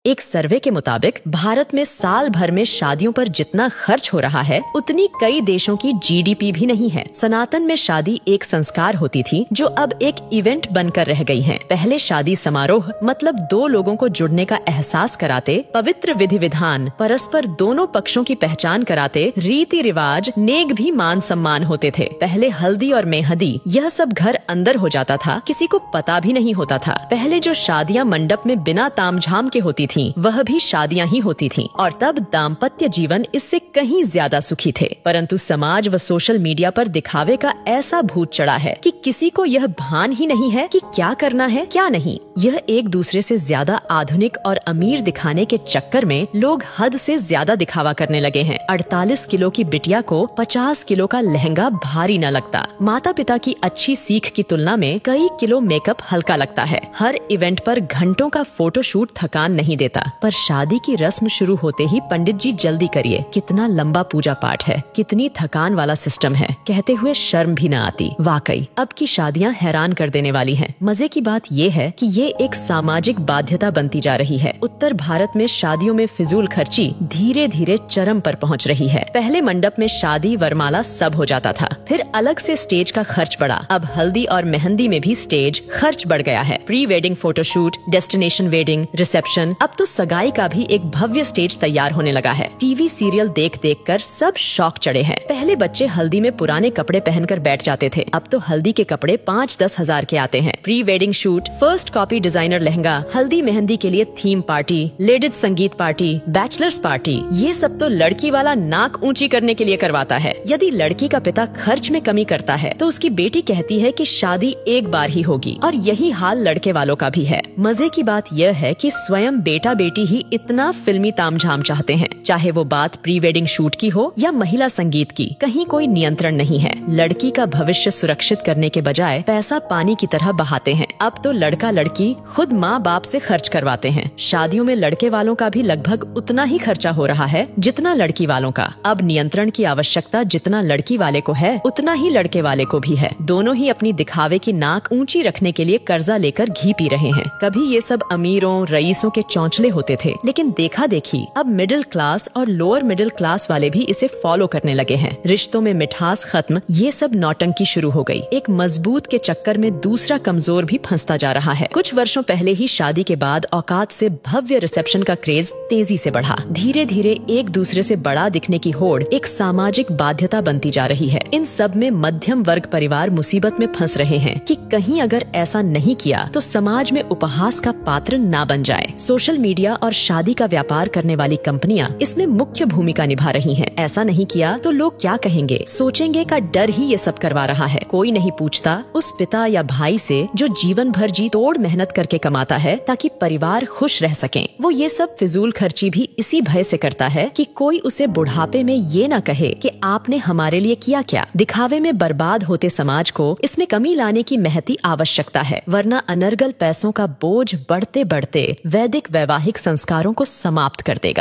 एक सर्वे के मुताबिक भारत में साल भर में शादियों पर जितना खर्च हो रहा है उतनी कई देशों की जीडीपी भी नहीं है। सनातन में शादी एक संस्कार होती थी जो अब एक इवेंट बनकर रह गई है। पहले शादी समारोह मतलब दो लोगों को जुड़ने का एहसास कराते, पवित्र विधि विधान, परस्पर दोनों पक्षों की पहचान कराते, रीति रिवाज, नेक भी मान सम्मान होते थे। पहले हल्दी और मेहंदी यह सब घर अंदर हो जाता था, किसी को पता भी नहीं होता था। पहले जो शादियां मंडप में बिना तामझाम के होती थी वह भी शादियां ही होती थीं और तब दाम्पत्य जीवन इससे कहीं ज्यादा सुखी थे। परंतु समाज व सोशल मीडिया पर दिखावे का ऐसा भूत चढ़ा है कि किसी को यह भान ही नहीं है कि क्या करना है क्या नहीं। यह एक दूसरे से ज्यादा आधुनिक और अमीर दिखाने के चक्कर में लोग हद से ज्यादा दिखावा करने लगे हैं। 48 किलो की बिटिया को 50 किलो का लहंगा भारी न लगता। माता पिता की अच्छी सीख की तुलना में कई किलो मेकअप हल्का लगता है। हर इवेंट पर घंटों का फोटोशूट थकान नहीं देता। पर शादी की रस्म शुरू होते ही पंडित जी जल्दी करिए, कितना लंबा पूजा पाठ है, कितनी थकान वाला सिस्टम है, कहते हुए शर्म भी न आती। वाकई अब की शादियां हैरान कर देने वाली हैं। मजे की बात ये है कि ये एक सामाजिक बाध्यता बनती जा रही है। उत्तर भारत में शादियों में फिजूल खर्ची धीरे धीरे चरम पर पहुंच रही है। पहले मंडप में शादी वरमाला सब हो जाता था, फिर अलग से स्टेज का खर्च बढ़ा। अब हल्दी और मेहंदी में भी स्टेज खर्च बढ़ गया है। Pre wedding photoshoot, destination wedding, reception, अब तो सगाई का भी एक भव्य स्टेज तैयार होने लगा है। टीवी सीरियल देख देख कर सब शौक चढ़े हैं। पहले बच्चे हल्दी में पुराने कपड़े पहनकर बैठ जाते थे, अब तो हल्दी के कपड़े 5-10 हजार के आते हैं। Pre wedding shoot, first copy designer lehenga, हल्दी मेहंदी के लिए थीम पार्टी, लेडीज संगीत पार्टी, बैचलर्स पार्टी, ये सब तो लड़की वाला नाक ऊंची करने के लिए करवाता है। यदि लड़की का पिता खर्च में कमी करता है तो उसकी बेटी कहती है कि शादी एक बार ही होगी, और यही हाल लड़के वालों का भी है। मजे की बात यह है कि स्वयं बेटा बेटी ही इतना फिल्मी तामझाम चाहते हैं, चाहे वो बात प्री वेडिंग शूट की हो या महिला संगीत की, कहीं कोई नियंत्रण नहीं है। लड़की का भविष्य सुरक्षित करने के बजाय पैसा पानी की तरह बहाते हैं। अब तो लड़का लड़की खुद माँ बाप से खर्च करवाते हैं। शादियों में लड़के वालों का भी लगभग उतना ही खर्चा हो रहा है जितना लड़की वालों का। अब नियंत्रण की आवश्यकता जितना लड़की वाले को है उतना ही लड़के वाले को भी है। दोनों ही अपनी दिखावे की नाक ऊंची रखने के लिए कर्जा लेकर घी पी रहे हैं। कभी ये सब अमीरों रईसों के चौंचले होते थे, लेकिन देखा देखी अब मिडिल क्लास और लोअर मिडिल क्लास वाले भी इसे फॉलो करने लगे हैं। रिश्तों में मिठास खत्म, ये सब नौटंकी शुरू हो गई। एक मजबूत के चक्कर में दूसरा कमजोर भी फंसता जा रहा है। कुछ वर्षों पहले ही शादी के बाद औकात से भव्य रिसेप्शन का क्रेज तेजी से बढ़ा। धीरे धीरे एक दूसरे से बड़ा दिखने की होड़ एक सामाजिक बाध्यता बनती जा रही है। इन सब में मध्यम वर्ग परिवार मुसीबत में फंस रहे हैं कि कहीं अगर ऐसा नहीं किया तो समाज में उपहास का पात्र ना बन जाए। सोशल मीडिया और शादी का व्यापार करने वाली कंपनियां इसमें मुख्य भूमिका निभा रही हैं। ऐसा नहीं किया तो लोग क्या कहेंगे, सोचेंगे का डर ही ये सब करवा रहा है। कोई नहीं पूछता उस पिता या भाई से जो जीवन भर जी तोड़ मेहनत करके कमाता है ताकि परिवार खुश रह सकें। वो ये सब फिजूल खर्ची भी इसी भय से करता है कि कोई उसे बुढ़ापे में ये न कहे कि आपने हमारे लिए किया क्या। दिखावे में बर्बाद होते समाज को इसमें कमी लाने की महती आवश्यकता है, वरना अनर्गल पैसों का बोझ बढ़ते बढ़ते वैदिक वैवाहिक संस्कारों को समाप्त कर देगा।